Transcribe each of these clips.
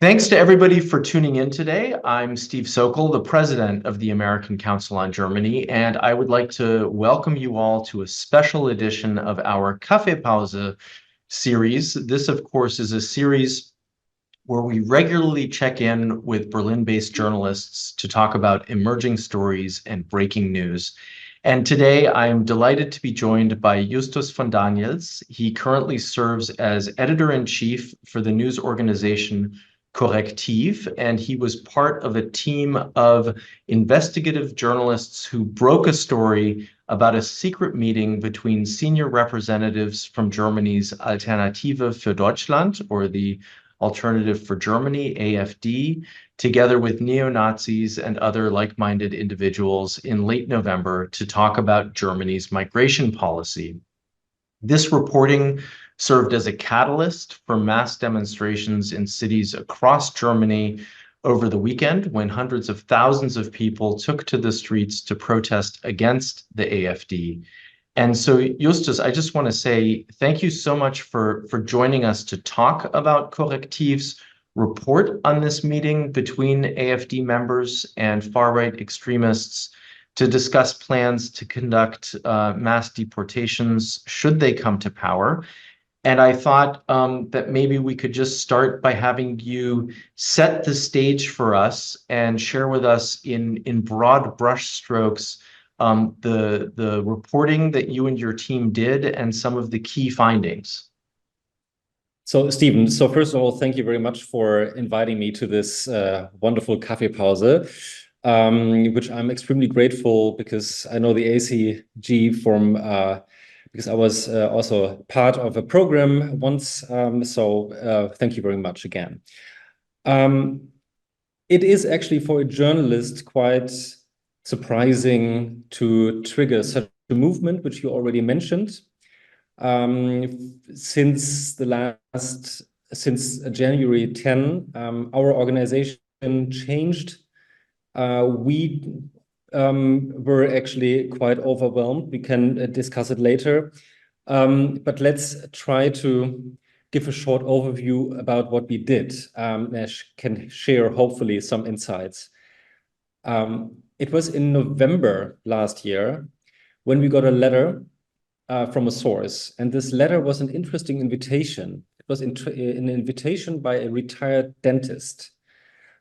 Thanks to everybody for tuning in today. I'm Steve Sokol, the president of the American Council on Germany, and I would like to welcome you all to a special edition of our Kaffeepause series. This, of course, is a series where we regularly check in with Berlin-based journalists to talk about emerging stories and breaking news. And today I am delighted to be joined by Justus von Daniels. He currently serves as editor-in-chief for the news organization CORRECTIV, and he was part of a team of investigative journalists who broke a story about a secret meeting between senior representatives from Germany's Alternative für Deutschland, or the Alternative for Germany, AfD, together with neo-Nazis and other like-minded individuals in late November to talk about Germany's migration policy. This reporting served as a catalyst for mass demonstrations in cities across Germany over the weekend when hundreds of thousands of people took to the streets to protest against the AfD. And so, Justus, I just want to say thank you so much for joining us to talk about CORRECTIV's report on this meeting between AfD members and far-right extremists to discuss plans to conduct mass deportations should they come to power. And I thought that maybe we could just start by having you set the stage for us and share with us in broad brushstrokes the reporting that you and your team did and some of the key findings. So, Stephen, first of all, thank you very much for inviting me to this wonderful Kaffeepause, which I'm extremely grateful because I know the ACG from because I was also part of a program once. Thank you very much again. It is actually for a journalist quite surprising to trigger such a movement, which you already mentioned. Since January 10, our organization changed. We were actually quite overwhelmed. We can discuss it later. But let's try to give a short overview about what we did. Nash can share, hopefully, some insights. It was in November last year when we got a letter from a source. And this letter was an interesting invitation. It was an invitation by a retired dentist.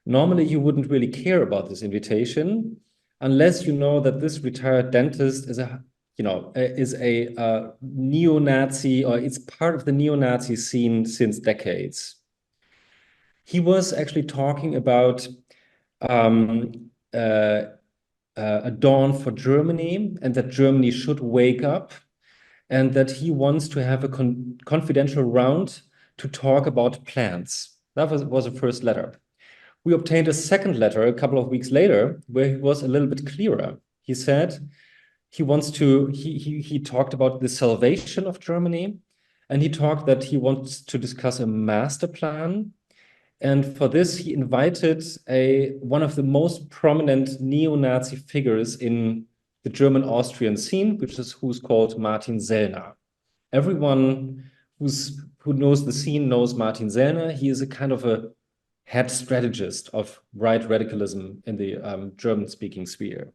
Normally, you wouldn't really care about this invitation unless you know that this retired dentist is a neo-Nazi, or it's part of the neo-Nazi scene since decades. He was actually talking about a dawn for Germany, and that Germany should wake up, and that he wants to have a confidential round to talk about plans. That was the first letter. We obtained a second letter a couple of weeks later where he was a little bit clearer. He said he wants to, he talked about the salvation of Germany, and he talked that he wants to discuss a master plan. And for this, he invited one of the most prominent neo-Nazi figures in the German-Austrian scene, who's called Martin Sellner. Everyone who knows the scene knows Martin Sellner. He is a kind of a head strategist of right radicalism in the German-speaking sphere.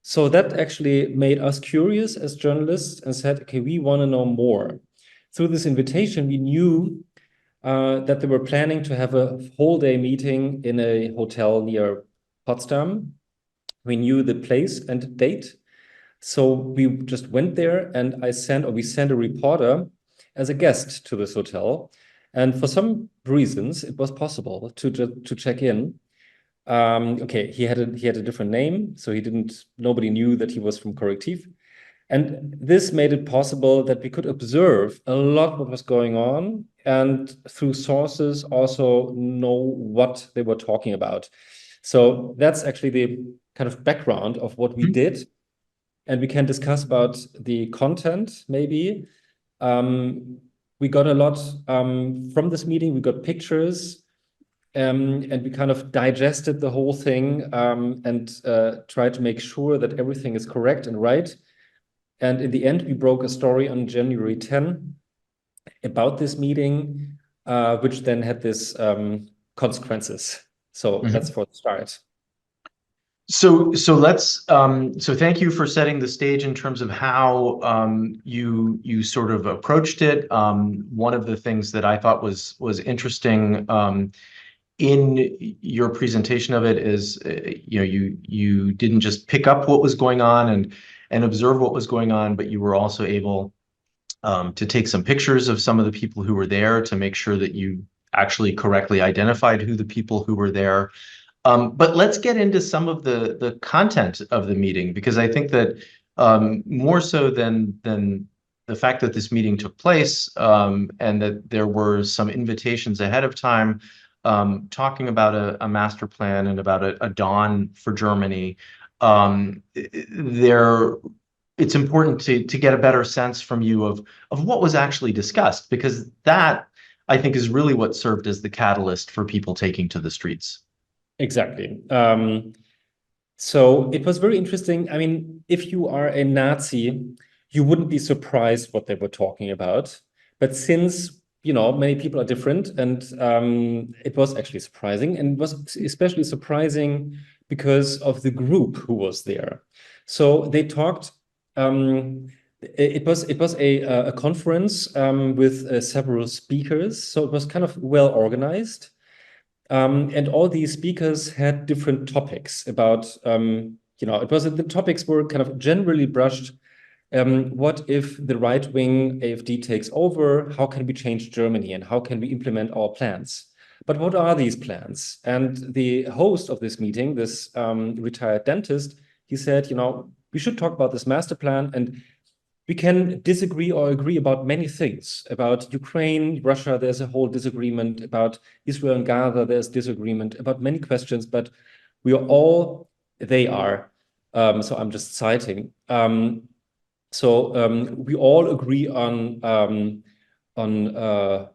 So that actually made us curious as journalists and said, okay, we want to know more. Through this invitation, we knew that they were planning to have a whole day meeting in a hotel near Potsdam. We knew the place and date. So we just went there, and we sent a reporter as a guest to this hotel. And for some reasons, it was possible to check in. Okay, he had a different name, so nobody knew that he was from CORRECTIV. And this made it possible that we could observe a lot what was going on, and through sources also know what they were talking about. So that's actually the kind of background of what we did. And we can discuss about the content, maybe. We got a lot from this meeting. We got pictures, and we kind of digested the whole thing and tried to make sure that everything is correct and right. And in the end, we broke a story on January 10 about this meeting. which then had this consequences. So that's for the start. So thank you for setting the stage in terms of how you sort of approached it. One of the things that I thought was interesting in your presentation of it is you didn't just pick up what was going on and observe what was going on, but you were also able to take some pictures of some of the people who were there to make sure that you actually correctly identified who the people who were there. But let's get into some of the content of the meeting, because I think that more so than the fact that this meeting took place and that there were some invitations ahead of time talking about a master plan and about a dawn for Germany, it's important to get a better sense from you of what was actually discussed, because that, I think, is really what served as the catalyst for people taking to the streets. Exactly. So it was very interesting. I mean, if you are a Nazi, you wouldn't be surprised what they were talking about. But since, many people are different, and it was actually surprising, and it was especially surprising because of the group who was there. So they talked. It was a conference with several speakers, so it was kind of well organized. And all these speakers had different topics about, the topics were kind of generally brushed. What if the right-wing AfD takes over? How can we change Germany, and how can we implement our plans? But what are these plans? And the host of this meeting, this retired dentist, he said, we should talk about this master plan, and we can disagree or agree about many things. About Ukraine, Russia, there's a whole disagreement. About Israel and Gaza, there's disagreement. About many questions, but they are. So I'm just citing. We all agree on the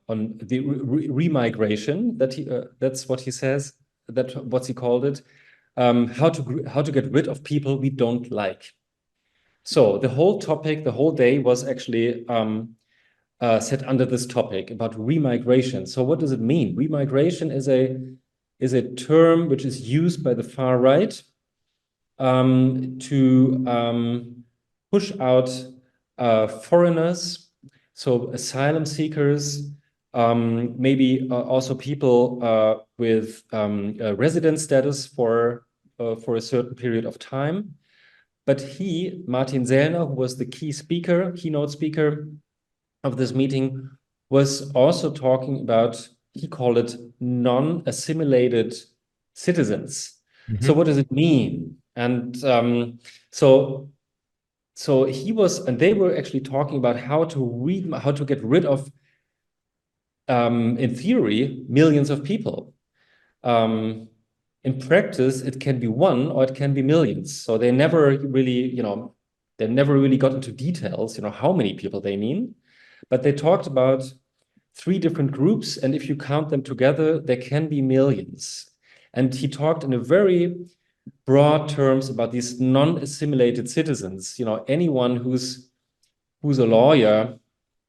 remigration. That's what he says. That's what he called it. How to get rid of people we don't like. So the whole topic, the whole day was actually set under this topic about remigration. So what does it mean? Remigration is a term which is used by the far right to push out foreigners, so asylum seekers, maybe also people with resident status for a certain period of time. But Martin Sellner, who was the keynote speaker of this meeting, was also talking about, he called it non-assimilated citizens. Mm-hmm. So what does it mean? And so they were actually talking about how to get rid of, in theory, millions of people. In practice, it can be one or it can be millions. So they never really, got into details, how many people they mean. But they talked about 3 different groups, and if you count them together, there can be millions. And he talked in a very broad terms about these non-assimilated citizens. Anyone who's a lawyer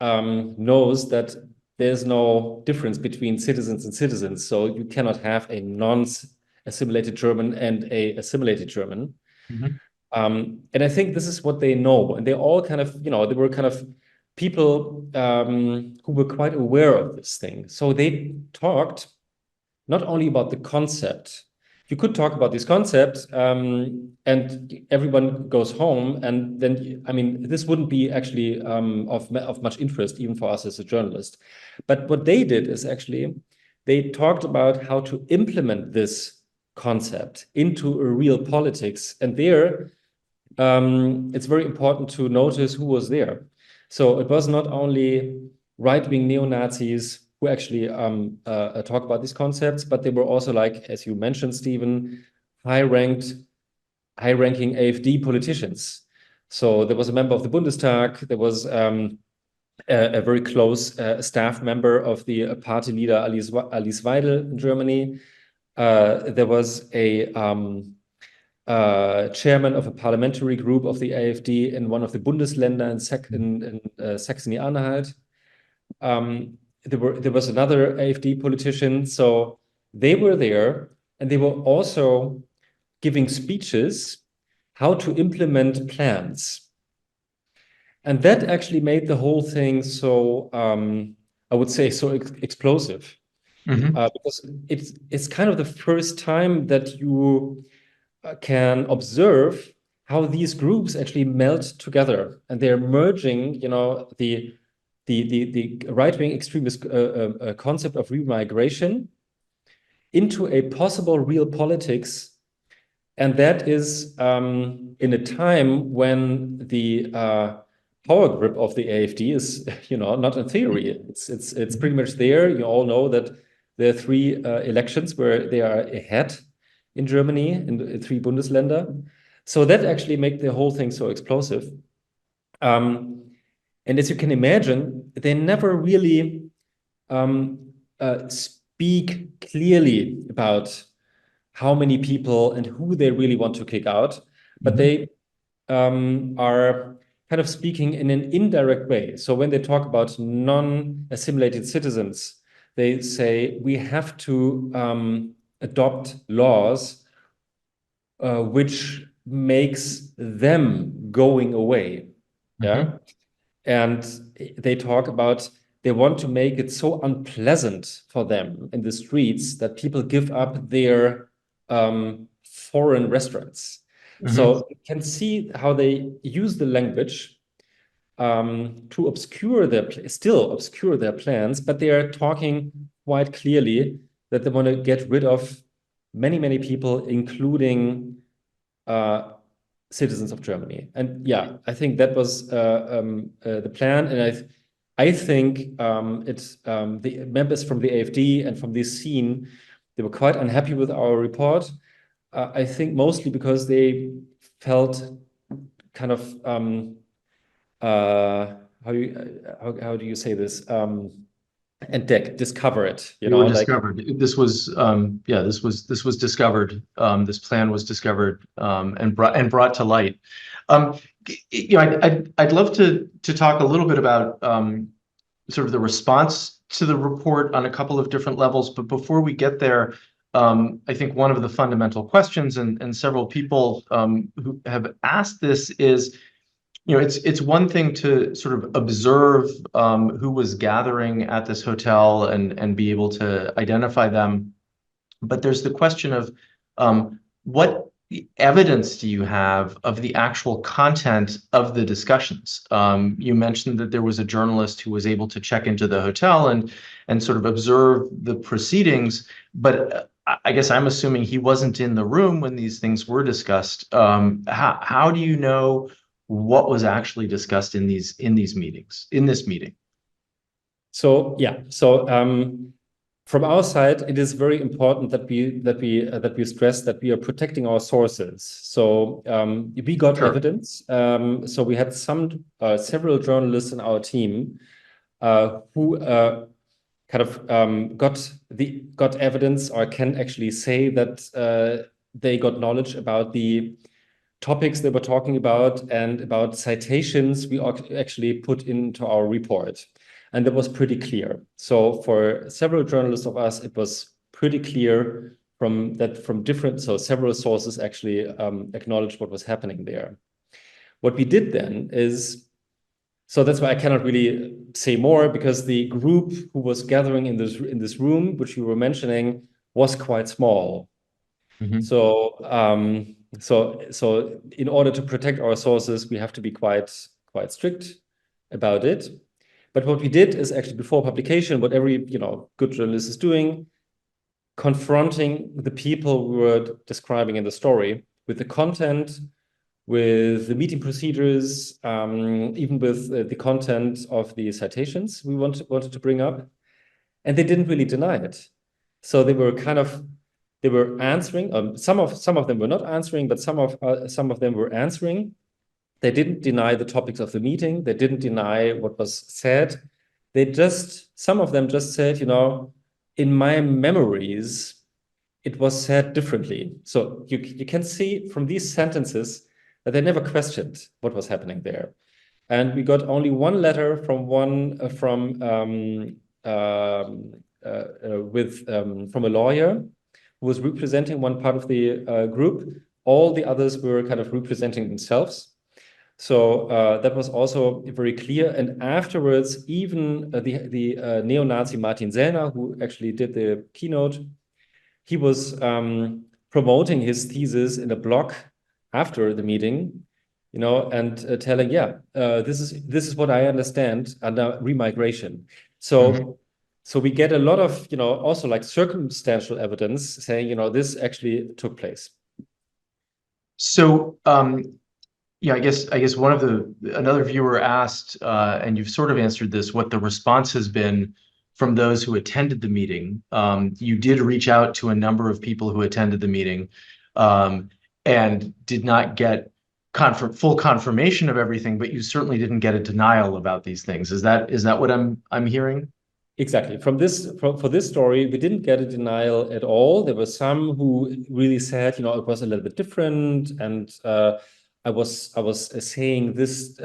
knows that there's no difference between citizens and citizens. So you cannot have a non-assimilated German and a assimilated German. Mm-hmm. And I think this is what they know. And they all kind of, they were kind of people who were quite aware of this thing. So they talked not only about the concept. You could talk about this concept and everyone goes home, and then, this wouldn't be actually of much interest even for us as a journalist. But what they did is actually they talked about how to implement this concept into a real politics. And there, it's very important to notice who was there. So it was not only right-wing neo-Nazis who actually talk about these concepts, but they were also, like, as you mentioned, Stephen, high-ranking AfD politicians. So there was a member of the Bundestag, there was a very close staff member of the party leader Alice Weidel in Germany. There was a chairman of a parliamentary group of the AfD in one of the Bundesländer in Saxony-Anhalt. there was another AfD politician, so they were there, and they were also giving speeches how to implement plans. And that actually made the whole thing so, I would say, so explosive. Because it's kind of the first time that you can observe how these groups actually melt together, and they're merging, the right-wing extremist concept of remigration into a possible real politics. And that is in a time when the power grip of the AfD is, not in theory. It's pretty much there. You all know that there are 3 elections where they are ahead in Germany, in the 3 Bundesländer. So that actually made the whole thing so explosive. And as you can imagine, they never really speak clearly about how many people and who they really want to kick out, but they are kind of speaking in an indirect way. So when they talk about non-assimilated citizens, they say we have to adopt laws which makes them going away. Yeah. And they talk about they want to make it so unpleasant for them in the streets that people give up their foreign restaurants. So you can see how they use the language to obscure still obscure their plans, but they are talking quite clearly that they want to get rid of many, many people, including citizens of Germany. And yeah, I think that was the plan. And I think the members from the AfD and from this scene, they were quite unhappy with our report. I think mostly because they felt kind of how do you say this? Discover it. They were discovered. This was this was discovered. This plan was discovered and brought to light. I'd love to talk a little bit about sort of the response to the report on a couple of different levels. But before we get there, I think one of the fundamental questions, and several people who have asked this is, it's one thing to sort of observe who was gathering at this hotel and be able to identify them. But there's the question of what evidence do you have of the actual content of the discussions? You mentioned that there was a journalist who was able to check into the hotel and sort of observe the proceedings, but I guess I'm assuming he wasn't in the room when these things were discussed. How do you know what was actually discussed in this meeting? So yeah, from our side, it is very important that we stress that we are protecting our sources. So we got evidence. So we had several journalists in our team who kind of got evidence, or can actually say that they got knowledge about the topics they were talking about and about citations we actually put into our report. And that was pretty clear. So for several journalists of us, it was pretty clear from different, so several sources actually acknowledged what was happening there. What we did then is, so that's why I cannot really say more, because the group who was gathering in this room, which you were mentioning, was quite small. So in order to protect our sources, we have to be quite strict about it. But what we did is actually, before publication, what every good journalist is doing, confronting the people we were describing in the story with the content, with the meeting procedures, even with the content of the citations we wanted to bring up, and they didn't really deny it. So they were answering. Some of them were not answering, but some of them were answering. They didn't deny the topics of the meeting. They didn't deny what was said. Some of them just said, in my memories, it was said differently. So you can see from these sentences that they never questioned what was happening there. And we got only one letter from from a lawyer who was representing one part of the group. All the others were kind of representing themselves. So that was also very clear. And afterwards, even the neo-Nazi Martin Sellner, who actually did the keynote, he was promoting his thesis in a blog after the meeting, and telling, this is what I understand under remigration. So we get a lot of, also like circumstantial evidence saying, this actually took place. So, I guess another viewer asked, and you've sort of answered this, what the response has been from those who attended the meeting. You did reach out to a number of people who attended the meeting, and did not get full confirmation of everything, but you certainly didn't get a denial about these things. Is that what I'm hearing? Exactly. For this story, we didn't get a denial at all. There were some who really said, it was a little bit different, and I was saying this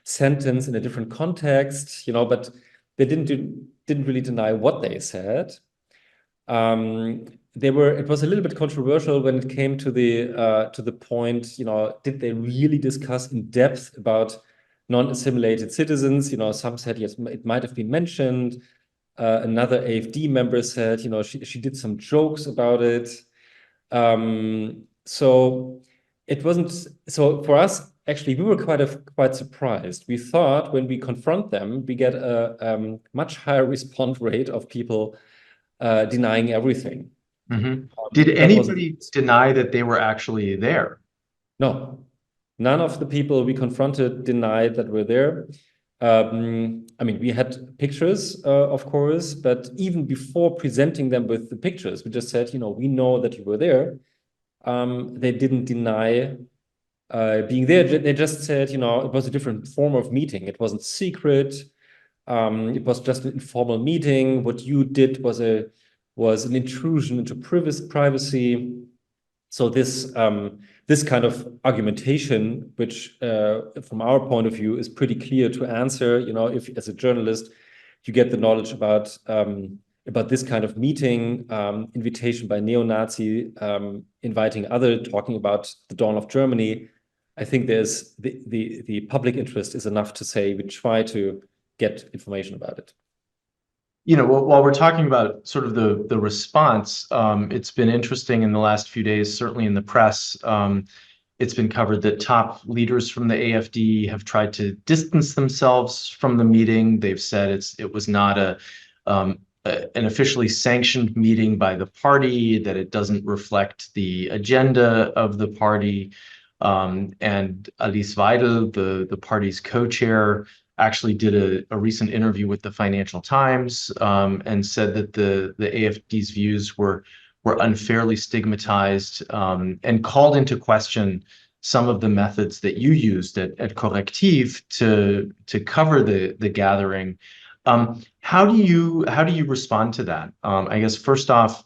sentence in a different context, but they didn't really deny what they said. It was a little bit controversial when it came to the point, did they really discuss in depth about non-assimilated citizens? Some said yes, it might have been mentioned. Another AfD member said, she did some jokes about it. So it wasn't. So for us, actually, we were quite surprised. We thought when we confront them, we get a much higher response rate of people denying everything. Did anybody deny that they were actually there? No. None of the people we confronted denied that we're there. We had pictures, of course, but even before presenting them with the pictures, we just said, we know that you were there. They didn't deny being there. They just said, it was a different form of meeting. It wasn't secret. It was just an informal meeting. What you did was an intrusion into privacy. So this kind of argumentation, which from our point of view is pretty clear to answer, if as a journalist you get the knowledge about this kind of meeting, invitation by neo-Nazi, inviting talking about the dawn of Germany, I think there's the public interest is enough to say we try to get information about it. While we're talking about sort of the response, it's been interesting in the last few days, certainly in the press. It's been covered that top leaders from the AfD have tried to distance themselves from the meeting. They've said it was not an officially sanctioned meeting by the party, that it doesn't reflect the agenda of the party. And Alice Weidel, the party's co-chair, actually did a recent interview with the Financial Times, and said that the AfD's views were unfairly stigmatized, and called into question some of the methods that you used at CORRECTIV to cover the gathering. How do you respond to that? I guess first off,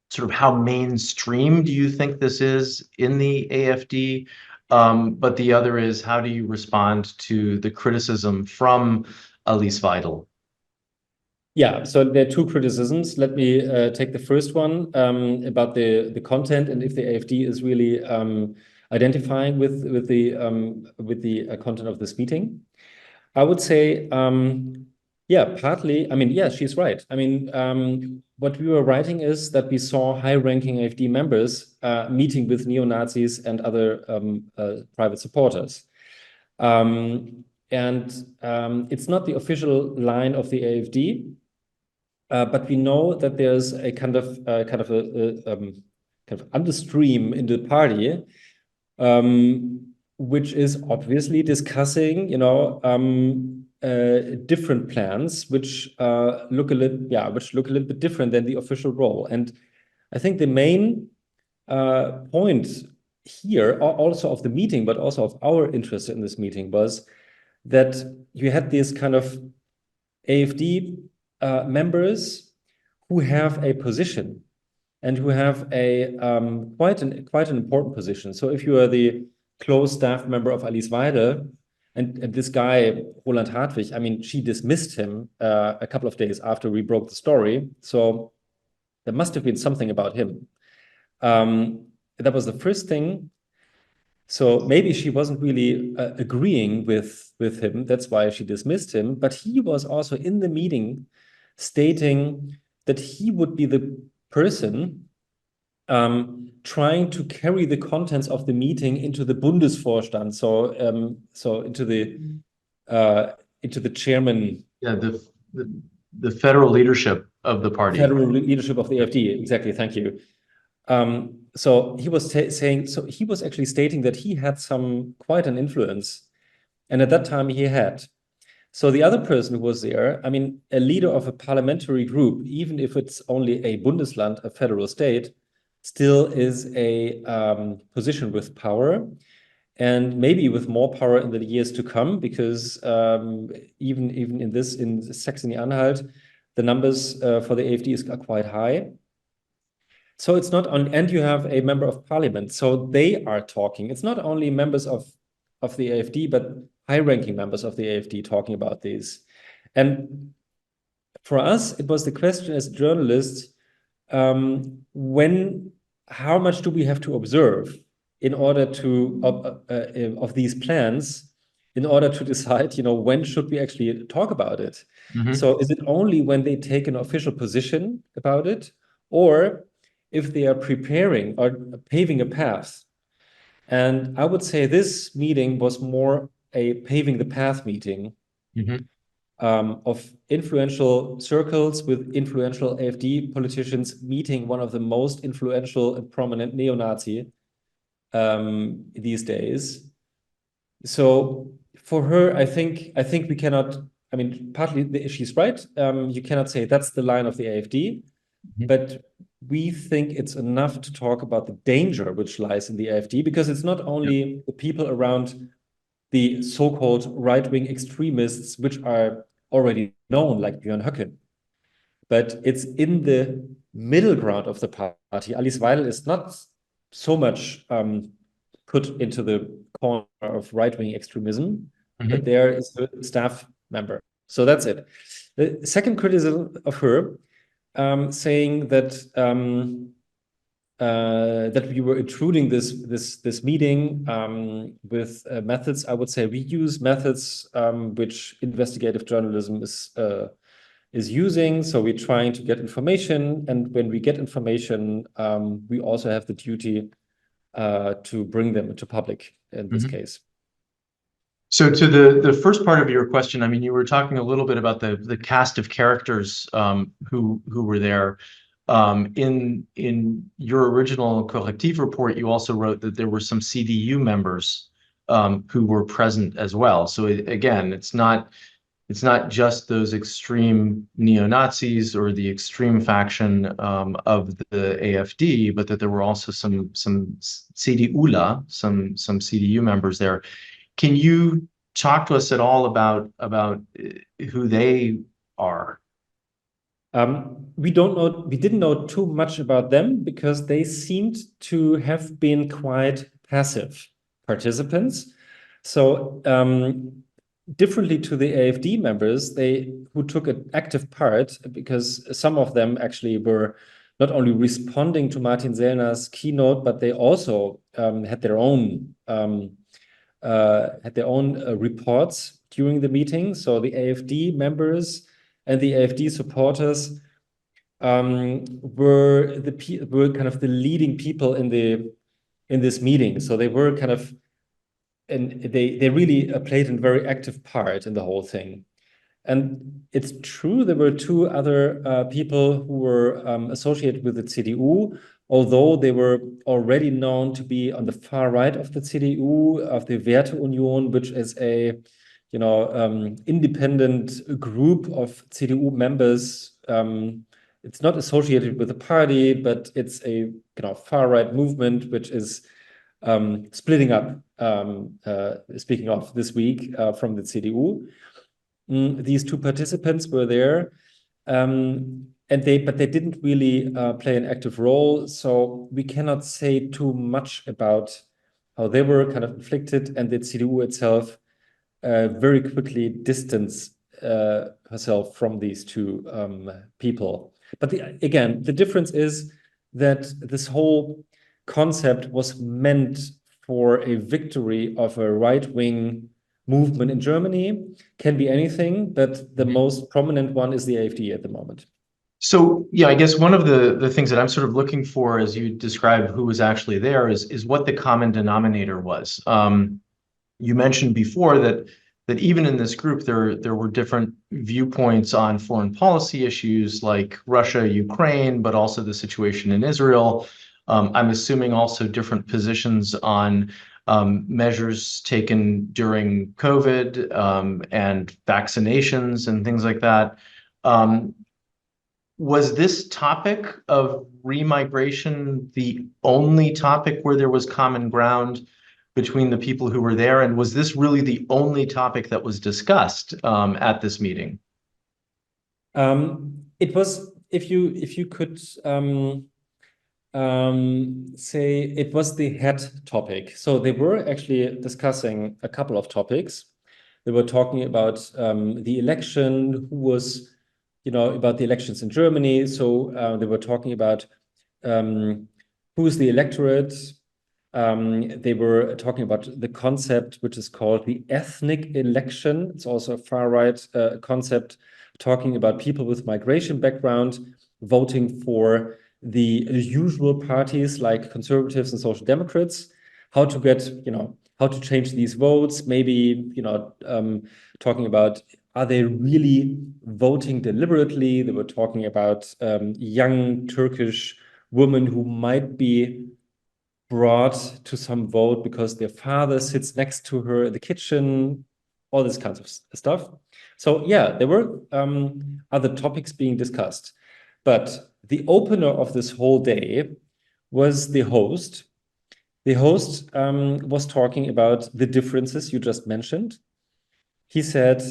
sort of how mainstream do you think this is in the AfD? But the other is, how do you respond to the criticism from Alice Weidel? Yeah, so there are two criticisms. Let me take the first one about the content, and if the AfD is really identifying with the content of this meeting. I would say, partly. She's right. What we were writing is that we saw high-ranking AfD members meeting with neo-Nazis and other private supporters. And it's not the official line of the AfD, but we know that there's a kind of understream in the party, which is obviously discussing, different plans, which look a little bit different than the official role. And I think the main point here, also of the meeting, but also of our interest in this meeting, was that you had these kind of AfD members who have a position and who have a quite an important position. So if you are the close staff member of Alice Weidel, And this guy, Roland Hartwig, I mean, she dismissed him a couple of days after we broke the story. So there must have been something about him. That was the first thing. So maybe she wasn't really agreeing with him. That's why she dismissed him. But he was also in the meeting stating that he would be the person trying to carry the contents of the meeting into the Bundesvorstand, so into the chairman, Yeah, the federal leadership of the party. federal leadership of the AfD. Exactly, thank you. So he was saying, so he was actually stating that he had quite an influence, and at that time he had. So the other person who was there, I mean, a leader of a parliamentary group, even if it's only a Bundesland, a federal state, still is a position with power, and maybe with more power in the years to come, because even in Saxony-Anhalt, the numbers for the AfD are quite high. So it's not on, and you have a member of parliament, so they are talking. It's not only members of the AfD, but high-ranking members of the AfD talking about these. And for us, it was the question as journalists, how much do we have to observe in order to of these plans, in order to decide, when should we actually talk about it? Mhm. So is it only when they take an official position about it, or if they are preparing or paving a path? And I would say this meeting was more a paving the path meeting. Mhm. Of influential circles with influential AfD politicians meeting one of the most influential and prominent neo-Nazi these days. So for her, I think we cannot. I mean, partly she's right. You cannot say that's the line of the AfD, Mhm. but we think it's enough to talk about the danger which lies in the AfD, because it's not only the people around the so-called right-wing extremists, which are already known, like Björn Höcke, but it's in the middle ground of the party. Alice Weidel is not so much put into the corner of right-wing extremism, but Mhm. there is a staff member. So that's it. The second criticism of her, saying that we were intruding this meeting with methods. I would say we use methods which investigative journalism is using. So we're trying to get information, and when we get information, we also have the duty to bring them into public in this Mhm. case. So to the first part of your question, I mean, you were talking a little bit about the cast of characters who were there. In your original CORRECTIV report, you also wrote that there were some CDU members who were present as well. So again, it's not just those extreme neo-Nazis or the extreme faction of the AfD, but that there were also some CDUler, some CDU members there. Can you talk to us at all about who they are? We didn't know too much about them because they seemed to have been quite passive participants. So differently to the AfD members, who took an active part, because some of them actually were not only responding to Martin Sellner's keynote, but they also had their own reports during the meeting. So the AfD members and the AfD supporters were kind of the leading people in this meeting. So they were kind of, and they really played a very active part in the whole thing. And it's true, there were two other people who were associated with the CDU, although they were already known to be on the far right of the CDU, of the Werteunion, which is a independent group of CDU members. It's not associated with the party, but it's a far right movement which is splitting up. Speaking of this week from the CDU. These two participants were there, but they didn't really play an active role. So we cannot say too much about how they were kind of inflicted, and the CDU itself very quickly distance herself from these two people. But again, the difference is that this whole concept was meant for a victory of a right-wing movement in Germany. Can be anything, but the most prominent one is the AfD at the moment. So yeah, I guess one of the things that I'm sort of looking for as you describe who was actually there is what the common denominator was. You mentioned before that even in this group there were different viewpoints on foreign policy issues like Russia, Ukraine, but also the situation in Israel. I'm assuming also different positions on measures taken during COVID and vaccinations and things like that. Was this topic of remigration the only topic where there was common ground between the people who were there? And was this really the only topic that was discussed at this meeting? It was, if you could say, it was the head topic. So they were actually discussing a couple of topics. They were talking about the election, who was, about the elections in Germany. So they were talking about who's the electorate. They were talking about the concept, which is called the ethnic election. It's also a far-right concept, talking about people with migration background voting for the usual parties like conservatives and social democrats, how to get, how to change these votes, maybe, talking about, are they really voting deliberately? They were talking about young Turkish women who might be brought to some vote because their father sits next to her in the kitchen, all this kinds of stuff. So yeah, there were other topics being discussed. But the opener of this whole day was the host. The host was talking about the differences you just mentioned. He said,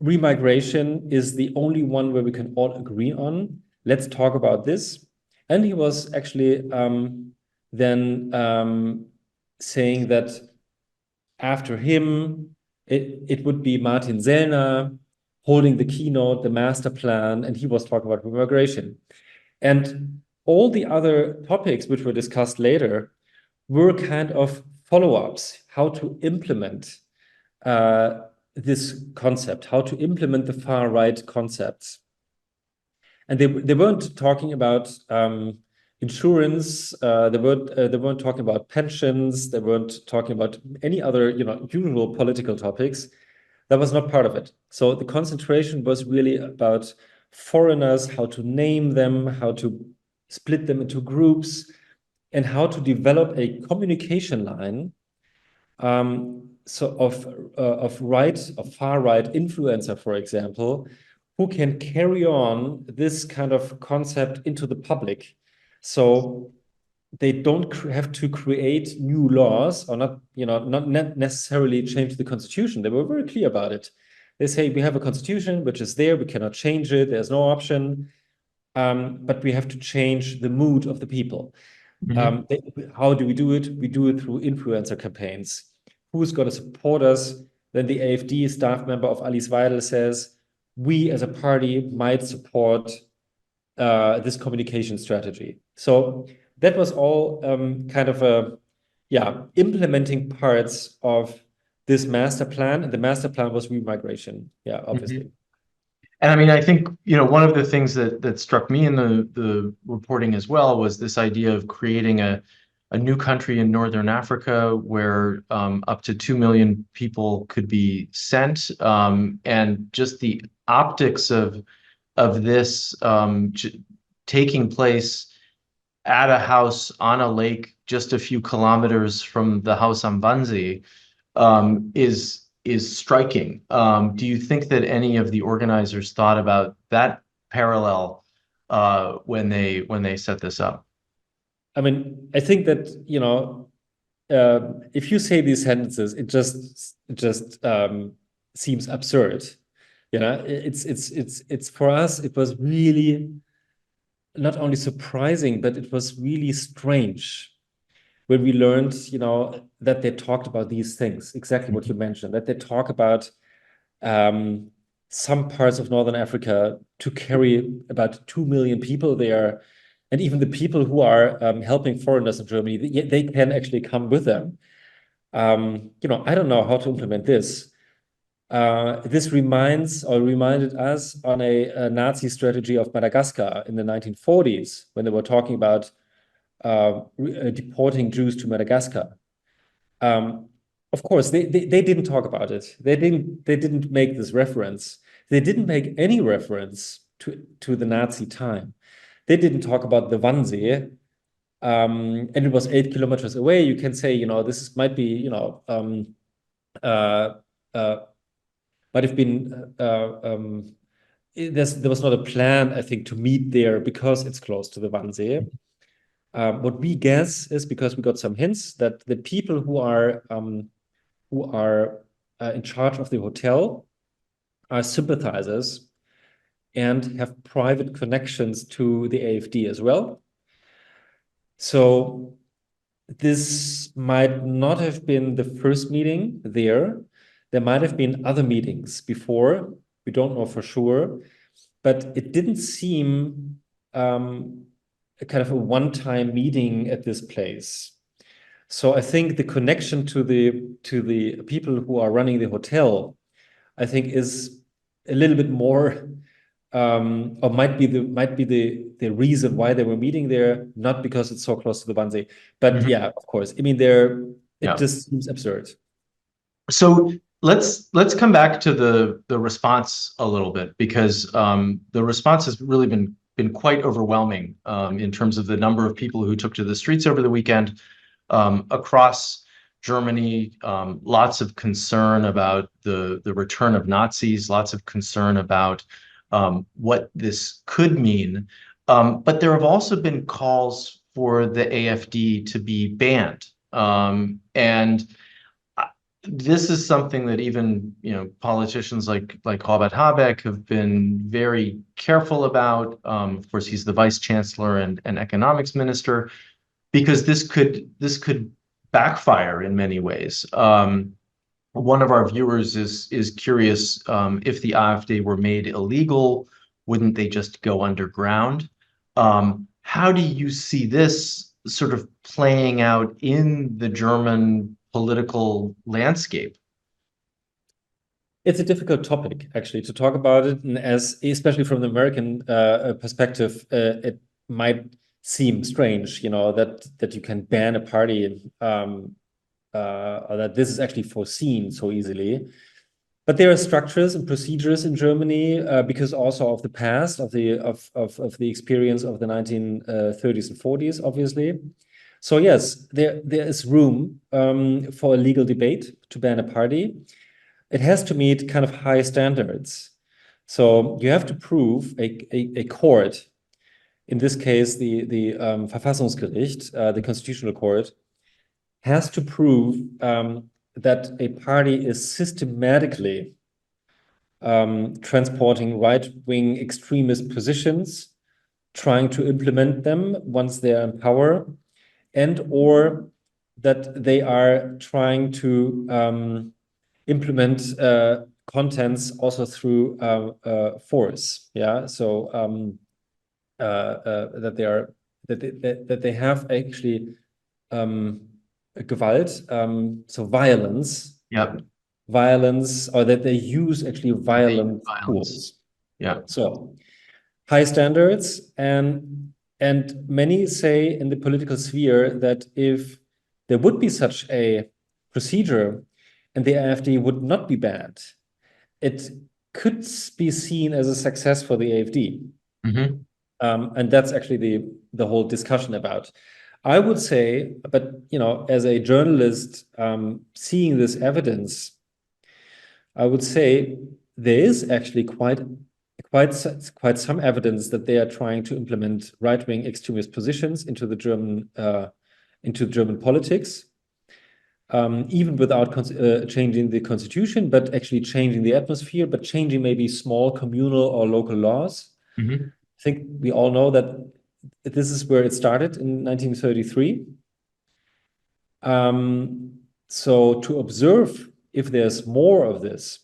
remigration is the only one where we can all agree on. Let's talk about this. And he was actually then saying that after him, it would be Martin Sellner holding the keynote, the master plan, and he was talking about immigration. And all the other topics which were discussed later were kind of follow-ups, how to implement this concept, how to implement the far-right concepts. And they weren't talking about insurance, they weren't talking about pensions, they weren't talking about any other, usual political topics. That was not part of it. So the concentration was really about foreigners, how to name them, how to split them into groups, and how to develop a communication line so of far-right influencer, for example, who can carry on this kind of concept into the public. So they don't have to create new laws or not necessarily change the constitution. They were very clear about it. They say we have a constitution which is there, we cannot change it, there's no option, but we have to change the mood of the people. How do we do it? We do it through influencer campaigns. Who's going to support us? Then the AfD staff member of Alice Weidel says, we as a party might support this communication strategy. So that was all kind of implementing parts of this master plan, and the master plan was remigration. Yeah, obviously. And I mean, I think, one of the things that struck me in the reporting as well was this idea of creating a new country in Northern Africa where up to 2 million people could be sent, and just the optics of this taking place at a house on a lake just a few kilometers from the house on Wannsee is striking. Do you think that any of the organizers thought about that parallel when they set this up? I mean, I think that, if you say these sentences, it just seems absurd. It's for us, it was really not only surprising, but it was really strange when we learned, that they talked about these things, exactly what you mentioned, that they talk about some parts of Northern Africa to carry about 2 million people there. And even the people who are helping foreigners in Germany, they can actually come with them. I don't know how to implement this. This reminded us on a Nazi strategy of Madagascar in the 1940s when they were talking about deporting Jews to Madagascar. Of course, they didn't talk about it. They didn't make this reference. They didn't make any reference to the Nazi time. They didn't talk about the Wannsee, and it was 8 kilometers away. You can say, this might be, might have been there was not a plan, I think, to meet there because it's close to the Wannsee. What we guess is because we got some hints that the people who are in charge of the hotel are sympathizers and have private connections to the AfD as well. So this might not have been the first meeting there. There might have been other meetings before. We don't know for sure, but it didn't seem a kind of a one-time meeting at this place. So I think the connection to the people who are running the hotel, I think, is a little bit more, or might be the reason why they were meeting there, not because it's so close to the Wannsee. But yeah, of course. I mean, it just seems absurd. So let's come back to the response a little bit, because the response has really been quite overwhelming in terms of the number of people who took to the streets over the weekend across Germany. Lots of concern about the return of Nazis, lots of concern about what this could mean. But there have also been calls for the AfD to be banned. And this is something that even politicians like Robert Habeck have been very careful about. Of course, he's the vice chancellor and economics minister, because this could backfire in many ways. One of our viewers is curious, if the AfD were made illegal, wouldn't they just go underground? How do you see this sort of playing out in the German political landscape? It's a difficult topic, actually, to talk about it, and especially from the American perspective, it might seem strange, that you can ban a party, or that this is actually foreseen so easily. But there are structures and procedures in Germany because also of the past, of the experience of the 1930s and 40s, obviously. So yes, there is room for a legal debate to ban a party. It has to meet kind of high standards. So you have to prove a court, in this case the Verfassungsgericht, the Constitutional Court, has to prove that a party is systematically transporting right-wing extremist positions, trying to implement them once they're in power, and/or that they are trying to implement contents also through force. Yeah, so that they have actually Gewalt, so violence. Yep. Violence, or that they use actually violent tools. Yeah. So high standards, and many say in the political sphere that if there would be such a procedure and the AfD would not be banned, it could be seen as a success for the AfD. Mm-hmm. And that's actually the whole discussion about. I would say, but as a journalist, seeing this evidence, I would say there is actually quite some evidence that they are trying to implement right-wing extremist positions into the German politics, even without changing the constitution, but actually changing the atmosphere, but changing maybe small communal or local laws. Mm-hmm. I think we all know that this is where it started in 1933. So to observe if there's more of this,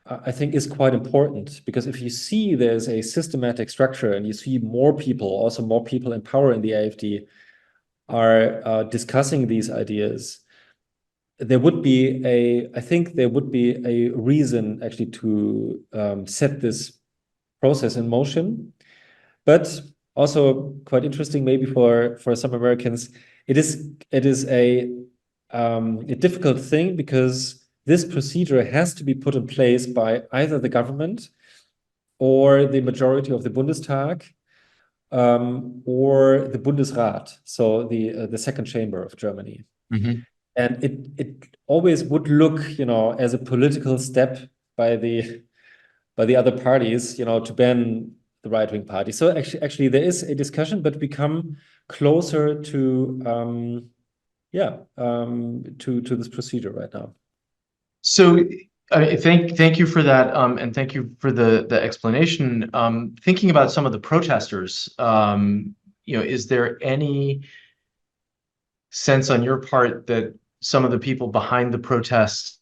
I think is quite important, because if you see there's a systematic structure and you see more people, also more people in power in the AfD are discussing these ideas, there would be I think there would be a reason actually to set this process in motion. But also quite interesting, maybe for some Americans, it is a difficult thing, because this procedure has to be put in place by either the government or the majority of the Bundestag, or the Bundesrat, so the second chamber of Germany. Mhm. And it always would look, as a political step by the other parties, to ban the right-wing party. So actually there is a discussion, but we come closer to to this procedure right now. So thank you for that, and thank you for the explanation. Thinking about some of the protesters, is there any sense on your part that some of the people behind the protests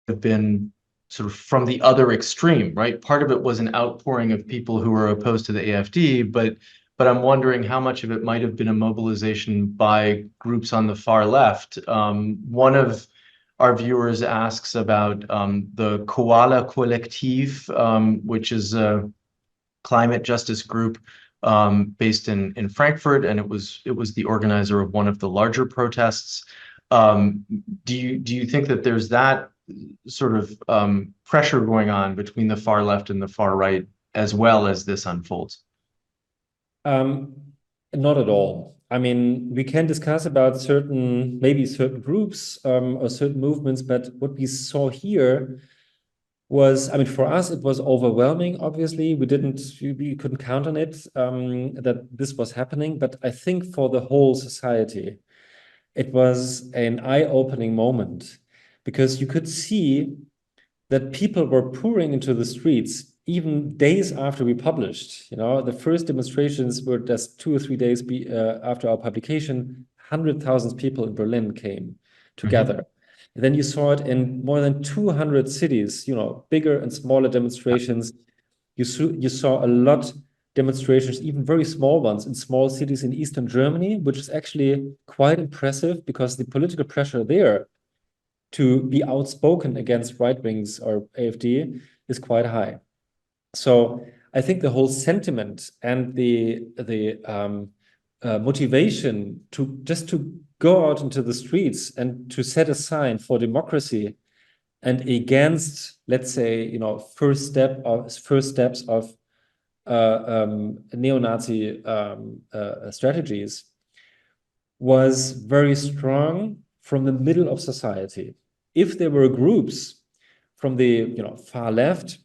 have been sort of from the other extreme, right? Part of it was an outpouring of people who were opposed to the AfD, but I'm wondering how much of it might have been a mobilization by groups on the far left. One of our viewers asks about the CORRECTIV, which is a climate justice group based in Frankfurt, and it was the organizer of one of the larger protests. Do you think that there's that sort of pressure going on between the far left and the far right as well as this unfolds? Not at all. I mean, we can discuss about maybe certain groups or certain movements, but what we saw here was, I mean, for us, it was overwhelming. Obviously, we couldn't count on it, that this was happening. But I think for the whole society, it was an eye-opening moment, because you could see that people were pouring into the streets even days after we published. The first demonstrations were just 2 or 3 days after our publication. 100,000 people in Berlin came together. Mm-hmm. Then you saw it in more than 200 cities, bigger and smaller demonstrations. You saw a lot demonstrations, even very small ones, in small cities in Eastern Germany, which is actually quite impressive, because the political pressure there to be outspoken against right wings or AfD is quite high. So I think the whole sentiment and the motivation to go out into the streets and to set a sign for democracy and against, let's say, first steps of neo-Nazi strategies was very strong from the middle of society. If there were groups from the far left,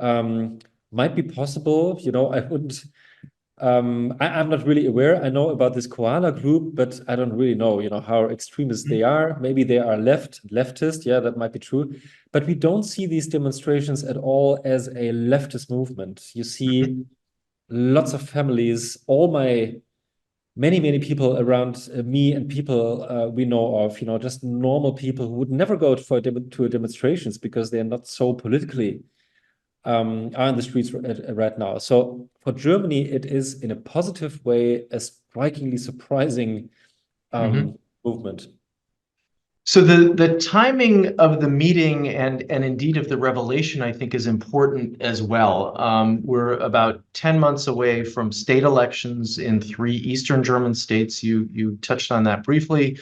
might be possible. I wouldn't. I'm not really aware. I know about this koala group, but I don't really know. How extremist they are. Maybe they are leftist. Yeah, that might be true. But we don't see these demonstrations at all as a leftist movement. You see lots of families. All my many people around me and people we know of, just normal people who would never go to demonstrations because they're not so politically are in the streets right now. So for Germany, it is in a positive way a strikingly surprising movement. So the timing of the meeting and indeed of the revelation, I think, is important as well. We're about 10 months away from state elections in 3 Eastern German states. You touched on that briefly,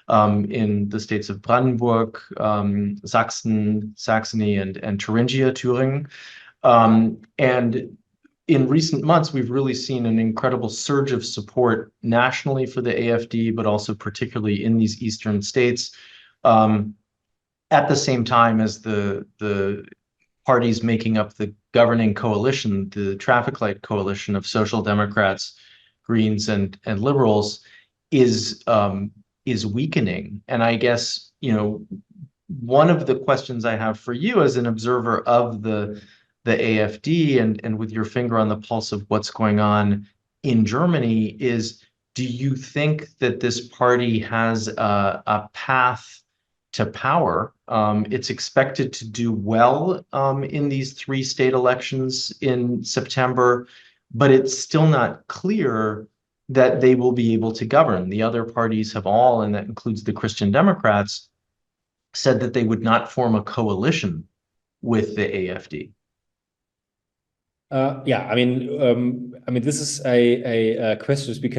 in the states of Brandenburg, Saxony, and Thuringia, Thüringen. And in recent months, we've really seen an incredible surge of support nationally for the AfD, but also particularly in these eastern states. At the same time as the parties making up the governing coalition, the traffic light coalition of Social Democrats, Greens, and Liberals, is weakening. And I guess one of the questions I have for you as an observer of the AfD and with your finger on the pulse of what's going on in Germany is, do you think that this party has a path to power? It's expected to do well in these 3 state elections in September, but it's still not clear that they will be able to govern. The other parties have all, and that includes the Christian Democrats, said that they would not form a coalition with the AfD. Yeah, I mean, this is a question we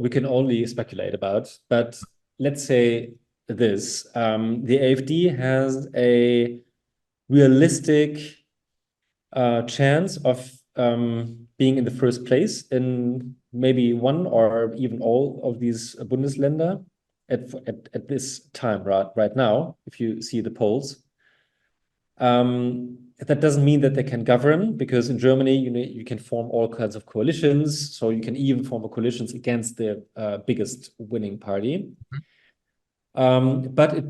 can only speculate about. But let's say this: the AfD has a realistic chance of being in the first place in maybe one or even all of these Bundesländer at this time right now, if you see the polls. That doesn't mean that they can govern, because in Germany, you can form all kinds of coalitions. So you can even form coalitions against the biggest winning party. But it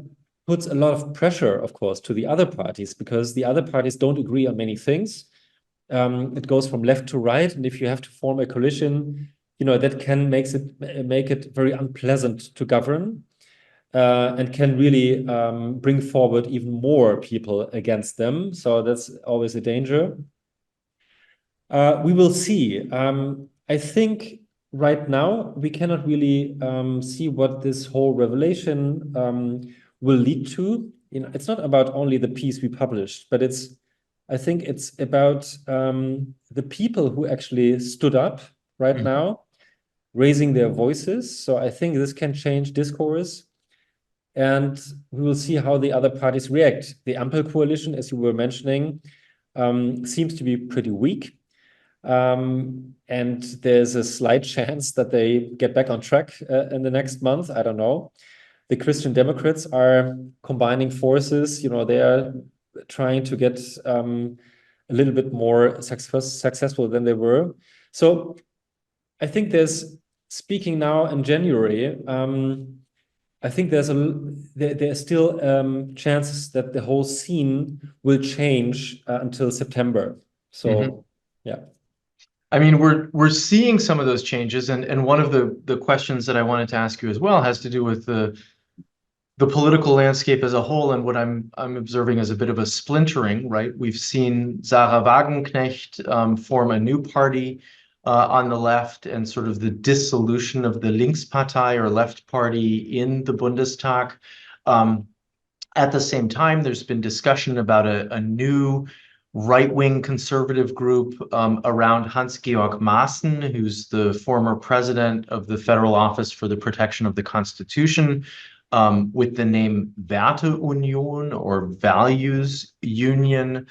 puts a lot of pressure, of course, to the other parties, because the other parties don't agree on many things. It goes from left to right, and if you have to form a coalition, that can make it very unpleasant to govern. And can really bring forward even more people against them. So that's always a danger. We will see. I think right now we cannot really see what this whole revelation will lead to. It's not about only the piece we published, but I think it's about the people who actually stood up right now, raising their voices. So I think this can change discourse. And we will see how the other parties react. The Ampel coalition, as you were mentioning, seems to be pretty weak. And there's a slight chance that they get back on track in the next month. I don't know. The Christian Democrats are combining forces. They are trying to get a little bit more successful than they were. So I think speaking now in January, I think there are still chances that the whole scene will change until September. So, yeah. I mean, we're seeing some of those changes, and one of the questions that I wanted to ask you as well has to do with the political landscape as a whole, and what I'm observing as a bit of a splintering, right? We've seen Sarah Wagenknecht form a new party on the left, and sort of the dissolution of the Linkspartei or left party in the Bundestag. At the same time, there's been discussion about a new right-wing conservative group around Hans-Georg Maaßen, who's the former president of the Federal Office for the Protection of the Constitution, with the name Werteunion or Values Union.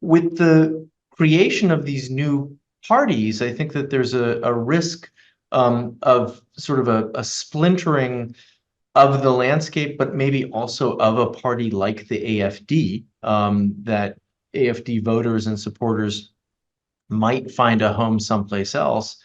With the creation of these new parties, I think that there's a risk of sort of a splintering of the landscape, but maybe also of a party like the AfD, that AfD voters and supporters might find a home someplace else.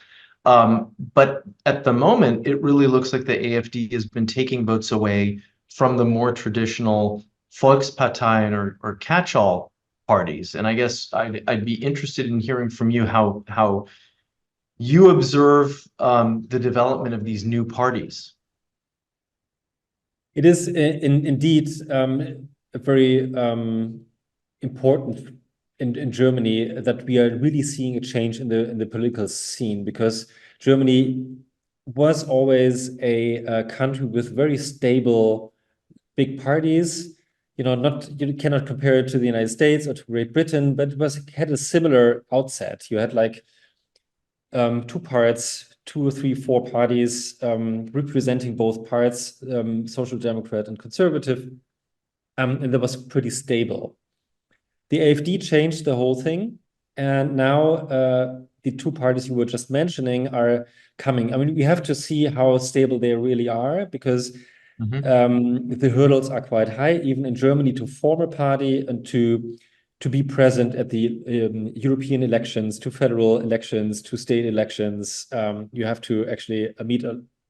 But at the moment, it really looks like the AfD has been taking votes away from the more traditional Volksparteien or catch-all parties. And I guess I'd be interested in hearing from you how you observe the development of these new parties. It is indeed a very important in Germany that we are really seeing a change in the political scene, because Germany was always a country with very stable big parties. You cannot compare it to the United States or to Great Britain, but it had a similar outset. You had like two parts, 2 or 3, 4 parties representing both parts, Social Democrat and Conservative, and that was pretty stable. The AfD changed the whole thing, and now the 2 parties you were just mentioning are coming. I mean, we have to see how stable they really are, because the hurdles are quite high, even in Germany, to form a party and to be present at the European elections, to federal elections, to state elections. You have to actually meet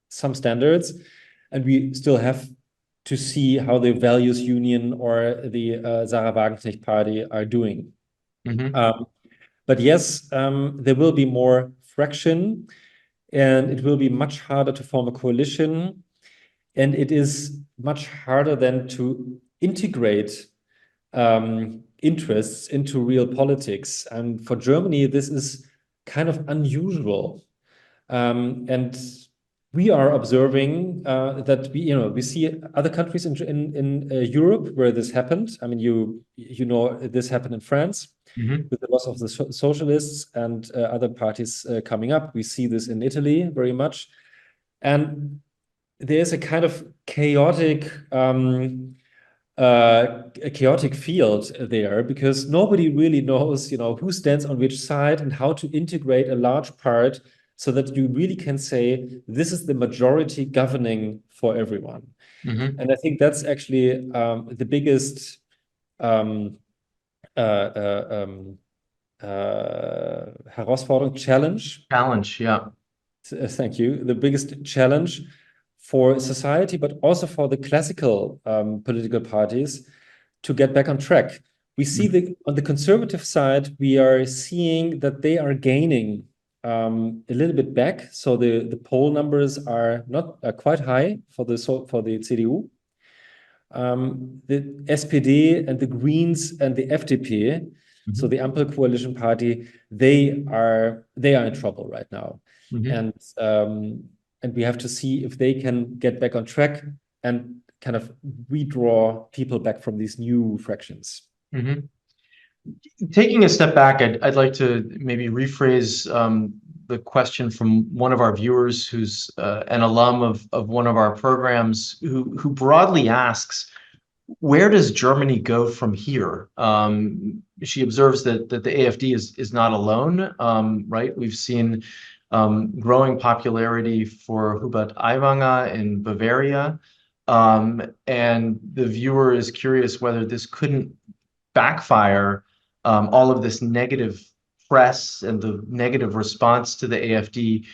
some standards, and we still have to see how the Values Union or the Sarah Wagenknecht party are doing. But yes, there will be more fraction, and it will be much harder to form a coalition, and it is much harder then to integrate interests into real politics. And for Germany, this is kind of unusual. And we are observing that we see other countries in Europe where this happened. I mean, you know this happened in France with the loss of the socialists and other parties coming up. We see this in Italy very much, and there's a kind of chaotic a chaotic field there, because nobody really knows, who stands on which side and how to integrate a large part so that you really can say this is the majority governing for everyone. And I think that's actually the biggest Herausforderung, challenge. Challenge, yeah. Thank you. The biggest challenge for society, but also for the classical political parties to get back on track. We see on the conservative side, we are seeing that they are gaining a little bit back. So the poll numbers are not quite high for the CDU. The SPD and the Greens and the FDP, so the Ampel coalition party, they are in trouble right now. And we have to see if they can get back on track and kind of redraw people back from these new fractions. Taking a step back, I'd like to maybe rephrase the question from one of our viewers who's an alum of one of our programs, who broadly asks, where does Germany go from here? She observes that the AfD is not alone, right? We've seen growing popularity for Hubert Aiwanger in Bavaria. And the viewer is curious whether this couldn't backfire, all of this negative press and the negative response to the AfD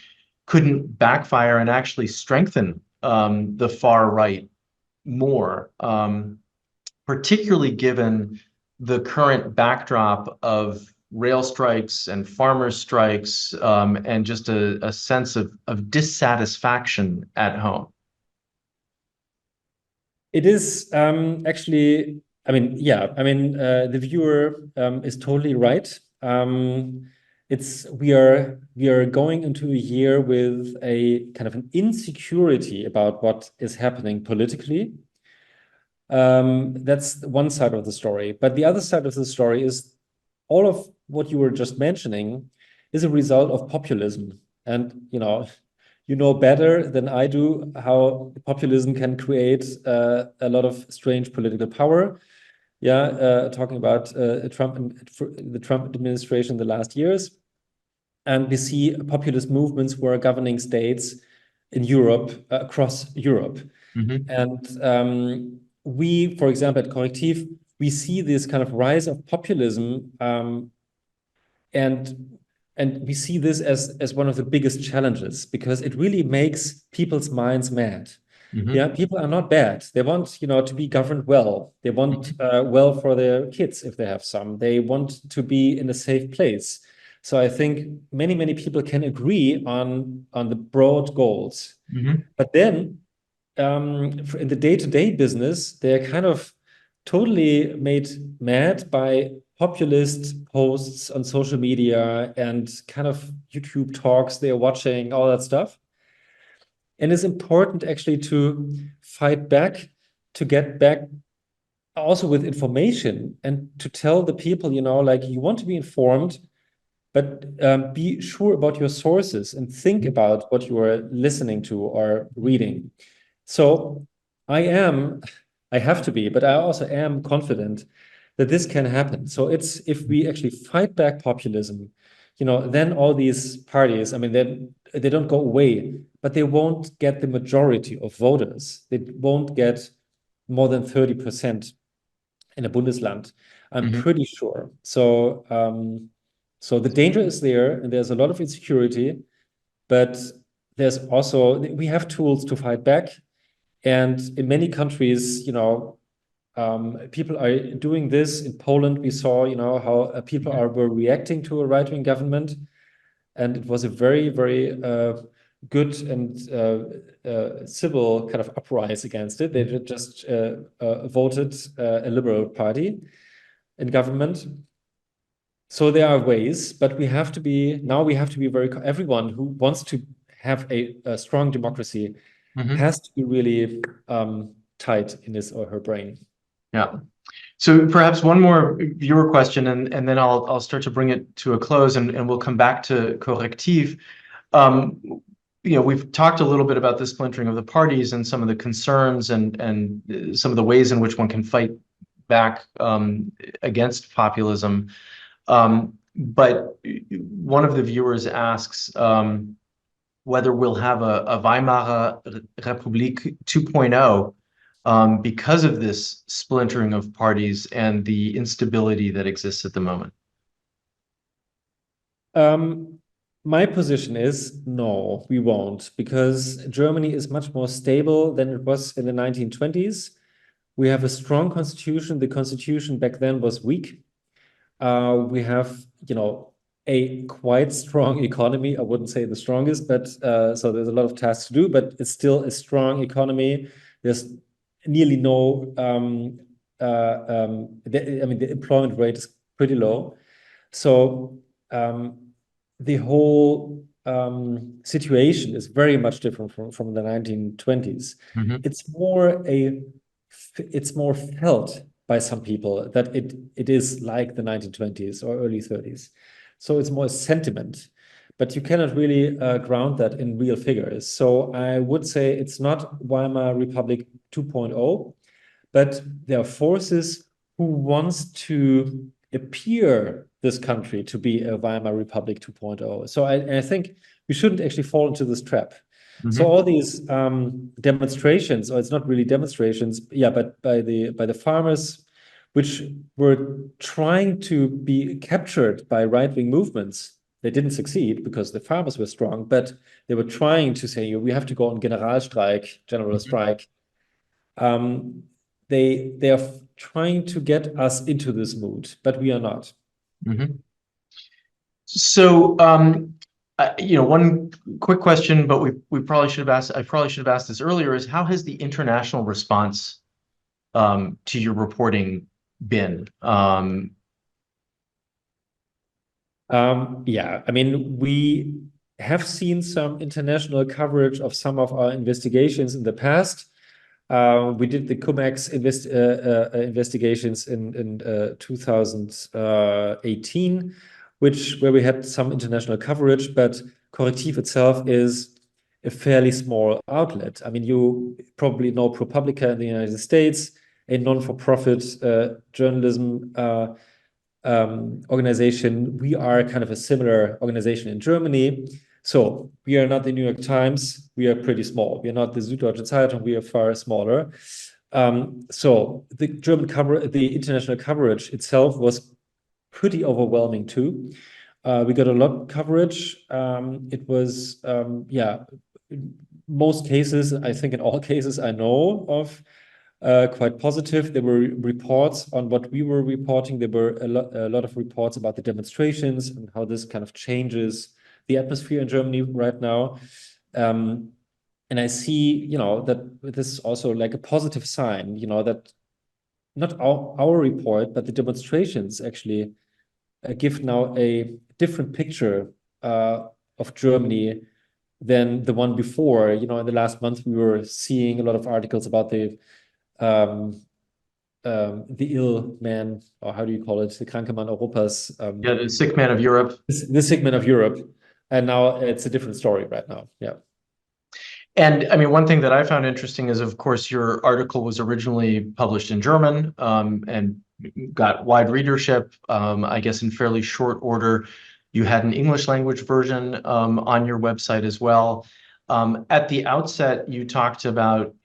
couldn't backfire and actually strengthen the far right more, particularly given the current backdrop of rail strikes and farmers strikes, and just a sense of dissatisfaction at home. It is actually, the viewer is totally right. We are going into a year with a kind of an insecurity about what is happening politically. That's one side of the story. But the other side of the story is all of what you were just mentioning is a result of populism. And, you know better than I do how populism can create a lot of strange political power. Talking about the Trump administration the last years. And we see populist movements who are governing states in Europe, across Europe. And we, for example, at CORRECTIV, we see this kind of rise of populism, and we see this as one of the biggest challenges, because it really makes people's minds mad. People are not bad. They want, to be governed well. They want well for their kids if they have some. They want to be in a safe place. So I think many people can agree on the broad goals. But then in the day-to-day business, they're kind of totally made mad by populist posts on social media and kind of YouTube talks they're watching, all that stuff. And it's important actually to fight back, to get back also with information, and to tell the people, you want to be informed, but be sure about your sources and think about what you are listening to or reading. So I have to be, but I also am confident that this can happen. So if we actually fight back populism, then all these parties, they don't go away, but they won't get the majority of voters. They won't get more than 30% in a Bundesland, I'm pretty sure. So the danger is there, and there's a lot of insecurity, but there's also, we have tools to fight back. And in many countries, people are doing this. In Poland, we saw, how people were reacting to a right-wing government. and it was a very, very good and civil kind of uprising against it. They just voted a liberal party in government. So there are ways, but we have to be very, everyone who wants to have a strong democracy has to be really tight in his or her brain. Yeah. So perhaps one more viewer question, and then I'll start to bring it to a close, and we'll come back to CORRECTIV. We've talked a little bit about the splintering of the parties and some of the concerns and some of the ways in which one can fight back against populism. But one of the viewers asks whether we'll have a Weimar Republik 2.0 because of this splintering of parties and the instability that exists at the moment. My position is no, we won't, because Germany is much more stable than it was in the 1920s. We have a strong constitution. The constitution back then was weak. We have, a quite strong economy. I wouldn't say the strongest, but so there's a lot of tasks to do, but it's still a strong economy. There's nearly no, the employment rate is pretty low. So the whole situation is very much different from the 1920s. It's more felt by some people that it is like the 1920s or early 30s. So it's more a sentiment, but you cannot really ground that in real figures. So I would say it's not Weimar Republic 2.0, but there are forces who wants to appear this country to be a Weimar Republic 2.0. So I think we shouldn't actually fall into this trap. So all these demonstrations, or it's not really demonstrations, but by the farmers, which were trying to be captured by right-wing movements. They didn't succeed because the farmers were strong, but they were trying to say, we have to go on general strike. They are trying to get us into this mood, but we are not. So, one quick question, but we probably should have asked. I probably should have asked this earlier. Is how has the international response to your reporting been? We have seen some international coverage of some of our investigations in the past. We did the CumEx investigations in 2018, where we had some international coverage, but CORRECTIV itself is a fairly small outlet. I mean, you probably know ProPublica in the United States, a non-for-profit journalism organization. We are kind of a similar organization in Germany. So we are not the New York Times. We are pretty small. We are not the Süddeutsche Zeitung. We are far smaller. So the international coverage itself was pretty overwhelming too. We got a lot of coverage. It was, in most cases, I think in all cases I know of, quite positive. There were reports on what we were reporting. There were a lot of reports about the demonstrations and how this kind of changes the atmosphere in Germany right now. And I see, that this is also like a positive sign, that not our report, but the demonstrations actually give now a different picture of Germany than the one before. In the last month, we were seeing a lot of articles about the ill man, or how do you call it? The kranke Mann Europas. The sick man of Europe. The sick man of Europe. And now it's a different story right now. Yeah. And I mean, one thing that I found interesting is, of course, your article was originally published in German and got wide readership. I guess in fairly short order, you had an English language version on your website as well. At the outset, you talked about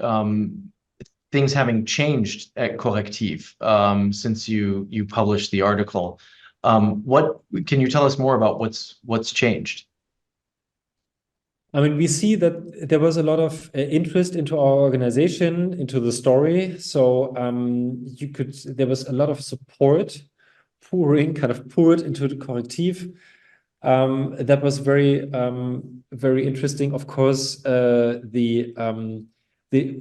things having changed at CORRECTIV since you published the article. What can you tell us more about what's changed? I mean, we see that there was a lot of interest into our organization, into the story. So there was a lot of support poured into the CORRECTIV. That was very interesting. Of course, the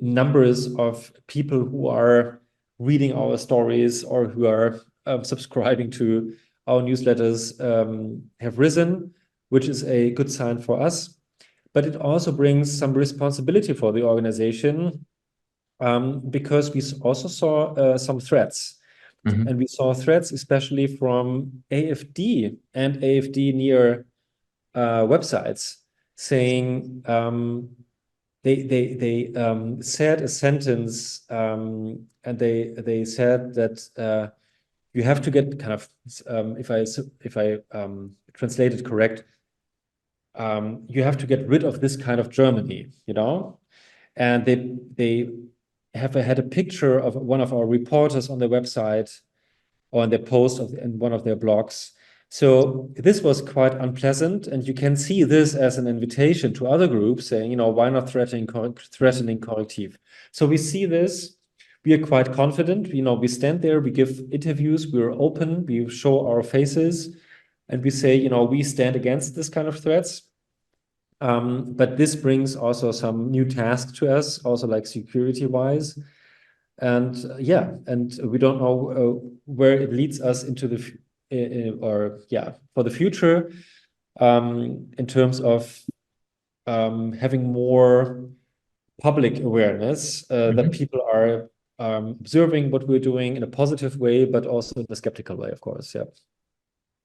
numbers of people who are reading our stories or who are subscribing to our newsletters have risen, which is a good sign for us. But it also brings some responsibility for the organization, because we also saw some threats. Mhm. And we saw threats especially from AfD and AfD near websites saying they said a sentence, and they said that you have to get kind of if I translate it correct, you have to get rid of this kind of Germany, you know, and they have had a picture of one of our reporters on their website or on their post in one of their blogs. So this was quite unpleasant, and you can see this as an invitation to other groups saying, you know, why not threatening CORRECTIV? So we see this. We are quite confident. You know, we stand there, we give interviews, we're open, we show our faces, and we say, you know, we stand against this kind of threats. But this brings also some new tasks to us, also like security-wise. And yeah, and we don't know where it leads us into the for the future, in terms of having more public awareness, that people are observing what we're doing in a positive way, but also in a skeptical way, of course. Yeah.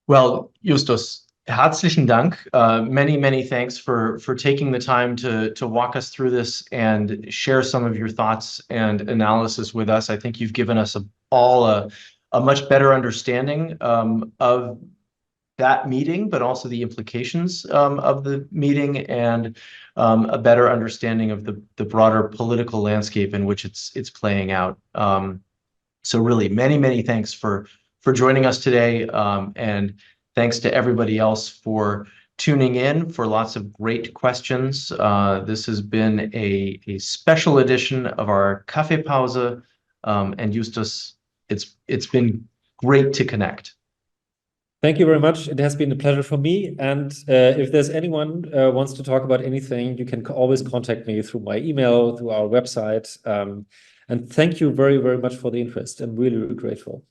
Well, Justus, herzlichen Dank. Many thanks for taking the time to walk us through this and share some of your thoughts and analysis with us. I think you've given us all a much better understanding of that meeting, but also the implications of the meeting, and a better understanding of the broader political landscape in which it's playing out. So really, many thanks for joining us today, and thanks to everybody else for tuning in, for lots of great questions. This has been a special edition of our Kaffeepause, and Justus, it's been great to connect. Thank you very much. It has been a pleasure for me. And if there's anyone wants to talk about anything, you can always contact me through my email, through our website. And thank you very much for the interest. I'm really grateful.